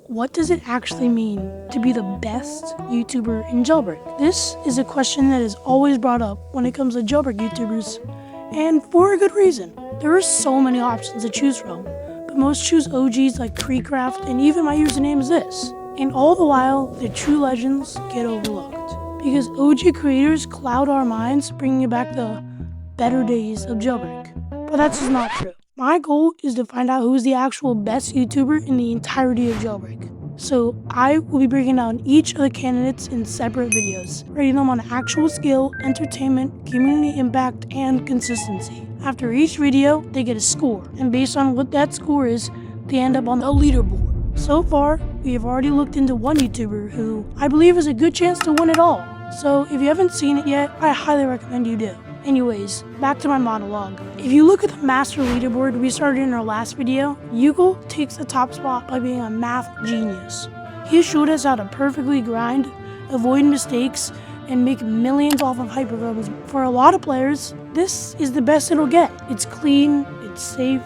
what does it actually mean to be the best YouTuber in Jailbreak? This is a question that is always brought up when it comes to Jailbreak YouTubers, and for a good reason. There are so many options to choose from, but most choose OGs like Creecraft, and even my username is this. And all the while, the true legends get overlooked, because OG creators cloud our minds, bringing back the better days of Jailbreak. But that's just not true. My goal is to find out who is the actual best YouTuber in the entirety of Jailbreak. So I will be breaking down each of the candidates in separate videos, rating them on actual skill, entertainment, community impact, and consistency. After each video, they get a score, and based on what that score is, they end up on the leaderboard. So far, we have already looked into one YouTuber who I believe has a good chance to win it all. So if you haven't seen it yet, I highly recommend you do. Anyways, back to my monologue. If you look at the master leaderboard we started in our last video, Yugal takes the top spot by being a math genius. He showed us how to perfectly grind, avoid mistakes, and make millions off of hypercodes. For a lot of players, this is the best it'll get. It's clean, it's safe,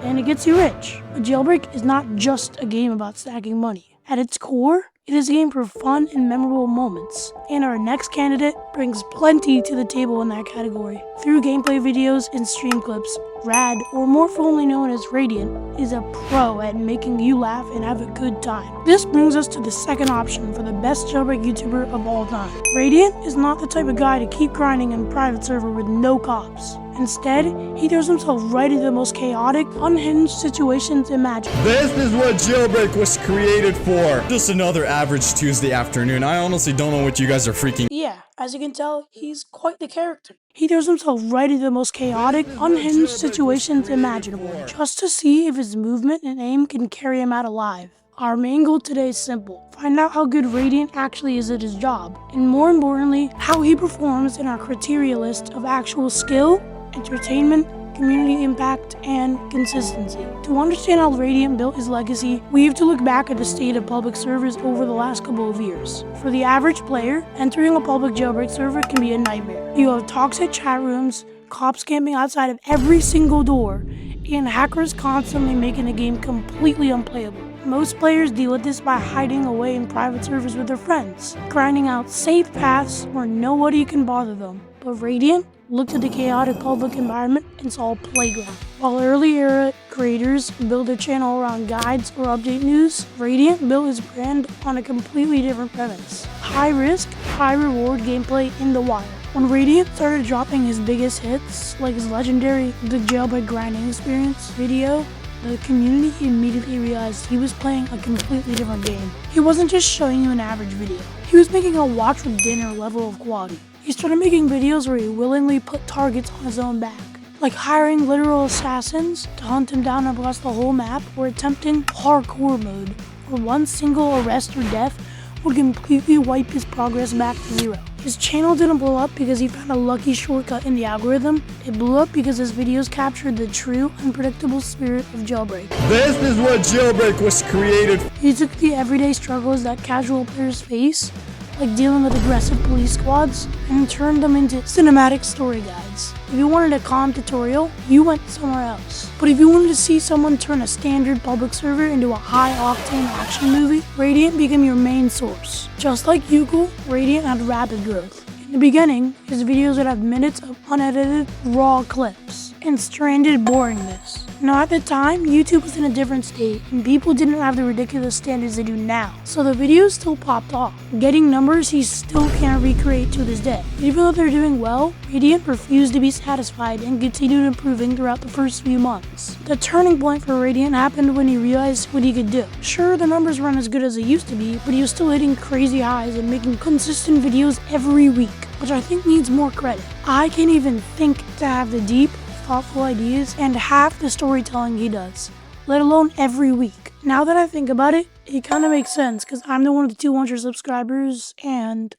and it gets you rich. But Jailbreak is not just a game about stacking money. At its core, it is a game for fun and memorable moments, and our next candidate brings plenty to the table in that category. Through gameplay videos and stream clips, Rad, or more formally known as Radiant, is a pro at making you laugh and have a good time. This brings us to the second option for the best Jailbreak YouTuber of all time. Radiant is not the type of guy to keep grinding in a private server with no cops. Instead, he throws himself right into the most chaotic, unhinged situations imaginable. This is what Jailbreak was created for. Just another average Tuesday afternoon. I honestly don't know what you guys are freaking. Yeah, as you can tell, he's quite the character. He throws himself right into the most chaotic, unhinged situations imaginable, just to see if his movement and aim can carry him out alive. Our main goal today is simple: find out how good Radiant actually is at his job, and more importantly, how he performs in our criteria list of actual skill, entertainment, community impact, and consistency. To understand how Radiant built his legacy, we have to look back at the state of public servers over the last couple of years. For the average player, entering a public Jailbreak server can be a nightmare. You have toxic chat rooms, cops camping outside of every single door, and hackers constantly making the game completely unplayable. Most players deal with this by hiding away in private servers with their friends, grinding out safe paths where nobody can bother them. But Radiant looked at the chaotic public environment and saw a playground. While early era creators built their channel around guides or update news, Radiant built his brand on a completely different premise: high risk, high reward gameplay in the wild. When Radiant started dropping his biggest hits, like his legendary The Jailbreak Grinding Experience video, the community immediately realized he was playing a completely different game. He wasn't just showing you an average video. He was making a watch with dinner level of quality. He started making videos where he willingly put targets on his own back, like hiring literal assassins to hunt him down across the whole map, or attempting hardcore mode, where one single arrest or death would completely wipe his progress back to zero. His channel didn't blow up because he found a lucky shortcut in the algorithm. It blew up because his videos captured the true, unpredictable spirit of Jailbreak. This is what Jailbreak was created for. He took the everyday struggles that casual players face, like dealing with aggressive police squads, and turned them into cinematic story guides. If you wanted a calm tutorial, you went somewhere else. But if you wanted to see someone turn a standard public server into a high-octane action movie, Radiant became your main source. Just like Yugal, Radiant had rapid growth. In the beginning, his videos would have minutes of unedited, raw clips and stranded boringness. Now at the time, YouTube was in a different state, and people didn't have the ridiculous standards they do now, so the videos still popped off, getting numbers he still can't recreate to this day. Even though they're doing well, Radiant refused to be satisfied and continued improving throughout the first few months. The turning point for Radiant happened when he realized what he could do. Sure, the numbers weren't as good as they used to be, but he was still hitting crazy highs and making consistent videos every week, which I think needs more credit. I can't even think to have the deep, thoughtful ideas and half the storytelling he does, let alone every week. Now that I think about it, it kind of makes sense because I'm the one with the 200 subscribers, and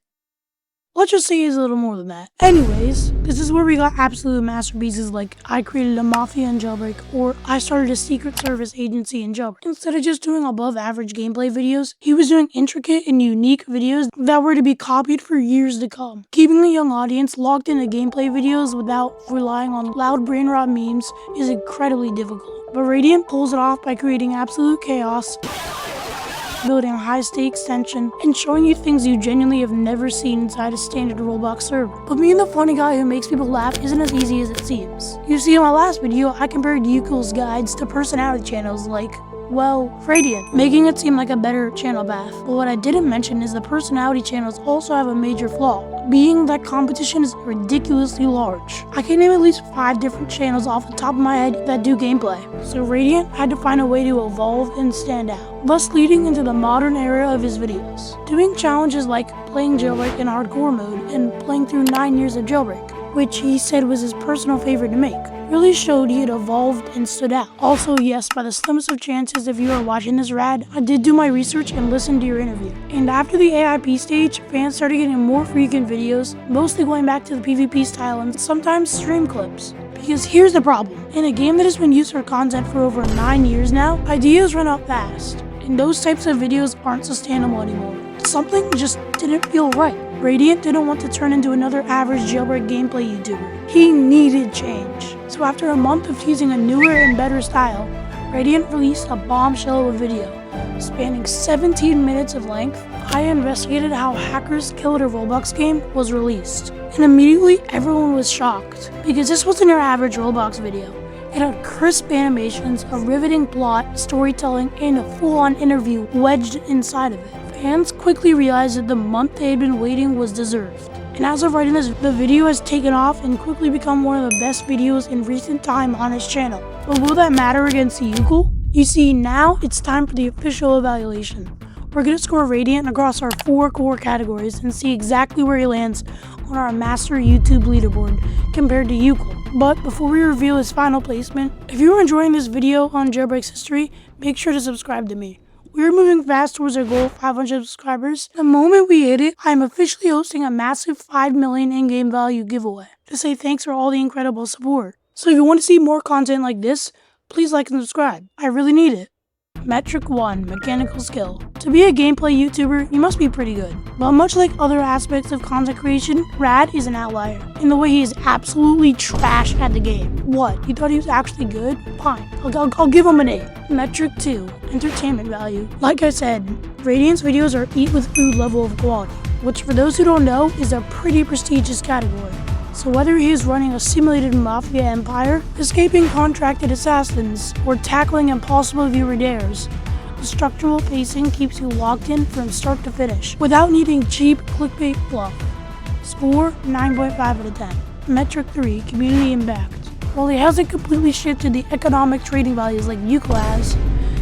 let's just say he's a little more than that. Anyways, this is where we got absolute masterpieces like I created a mafia in Jailbreak, or I started a secret service agency in Jailbreak. Instead of just doing above average gameplay videos, he was doing intricate and unique videos that were to be copied for years to come. Keeping a young audience locked into gameplay videos without relying on loud brain rot memes is incredibly difficult. But Radiant pulls it off by creating absolute chaos building high stakes tension, and showing you things you genuinely have never seen inside a standard Roblox server. But being the funny guy who makes people laugh isn't as easy as it seems. You see, in my last video, I compared Yukul's guides to personality channels like, well, Radiant, making it seem like a better channel path. But what I didn't mention is the personality channels also have a major flaw, being that competition is ridiculously large. I can name at least 5 different channels off the top of my head that do gameplay, so Radiant had to find a way to evolve and stand out, thus leading into the modern era of his videos. Doing challenges like playing Jailbreak in hardcore mode and playing through 9 years of Jailbreak, which he said was his personal favorite to make, really showed he had evolved and stood out. Also, yes, by the slimmest of chances, if you are watching this, Rad, I did do my research and listened to your interview. And after the AIP stage, fans started getting more frequent videos, mostly going back to the PvP style and sometimes stream clips. Because here's the problem. In a game that has been used for content for over 9 years now, ideas run out fast, and those types of videos aren't sustainable anymore. Something just didn't feel right. Radiant didn't want to turn into another average Jailbreak gameplay YouTuber. He needed change. So after a month of teasing a newer and better style, Radiant released a bombshell of a video. Spanning 17 minutes of length, I investigated how hackers killed a Roblox game was released. And immediately everyone was shocked, because this wasn't your average Roblox video. It had crisp animations, a riveting plot, storytelling, and a full-on interview wedged inside of it. Fans quickly realized that the month they had been waiting was deserved. And as of writing this, the video has taken off and quickly become one of the best videos in recent time on his channel. But will that matter against Yukul? You see, now it's time for the official evaluation. We're going to score Radiant across our 4 core categories and see exactly where he lands on our master YouTube leaderboard compared to Yukul. But before we reveal his final placement, if you are enjoying this video on Jailbreak's history, make sure to subscribe to me. We're moving fast towards our goal of 500 subscribers. The moment we hit it, I am officially hosting a massive 5 million in-game value giveaway to say thanks for all the incredible support. So if you want to see more content like this, please like and subscribe. I really need it. Metric 1, Mechanical Skill. To be a gameplay YouTuber, you must be pretty good. But much like other aspects of content creation, Rad is an outlier in the way he is absolutely trash at the game. What, you thought he was actually good? Fine, I'll give him an 8. Metric 2, Entertainment Value. Like I said, Radiant's videos are eat with food level of quality, which for those who don't know is a pretty prestigious category. So whether he is running a simulated mafia empire, escaping contracted assassins, or tackling impossible viewer dares, the structural pacing keeps you locked in from start to finish, without needing cheap clickbait fluff. Score 9.5 out of 10. Metric 3, Community Impact. While he hasn't completely shifted the economic trading values like Yukul has,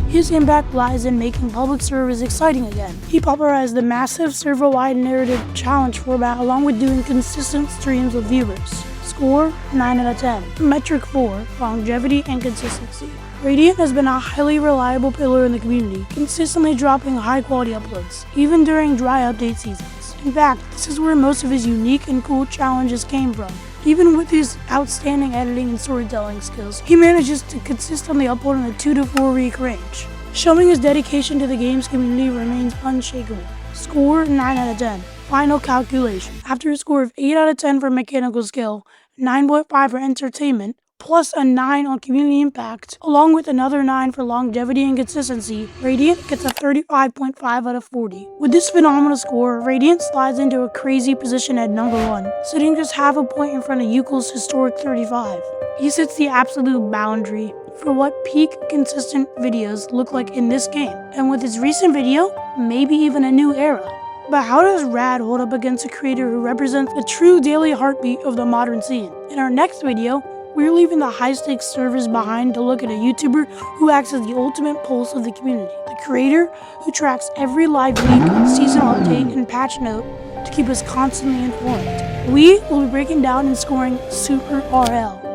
his impact lies in making public servers exciting again. He popularized the massive server-wide narrative challenge format along with doing consistent streams with viewers. Score 9 out of 10. Metric 4, Longevity and Consistency. Radiant has been a highly reliable pillar in the community, consistently dropping high-quality uploads, even during dry update seasons. In fact, this is where most of his unique and cool challenges came from. Even with his outstanding editing and storytelling skills, he manages to consistently upload in the 2 to 4 week range. Showing his dedication to the game's community remains unshakable. Score 9 out of 10. Final calculation. After a score of 8 out of 10 for Mechanical Skill, 9.5 for Entertainment, plus a 9 on Community Impact, along with another 9 for Longevity and Consistency, Radiant gets a 35.5 out of 40. With this phenomenal score, Radiant slides into a crazy position at number 1, sitting just half a point in front of Yukul's historic 35. He sets the absolute boundary for what peak consistent videos look like in this game, and with his recent video, maybe even a new era. But how does Rad hold up against a creator who represents the true daily heartbeat of the modern scene? In our next video, we're leaving the high-stakes servers behind to look at a YouTuber who acts as the ultimate pulse of the community. The creator who tracks every live week, seasonal update, and patch note to keep us constantly informed. We will be breaking down and scoring Super RL.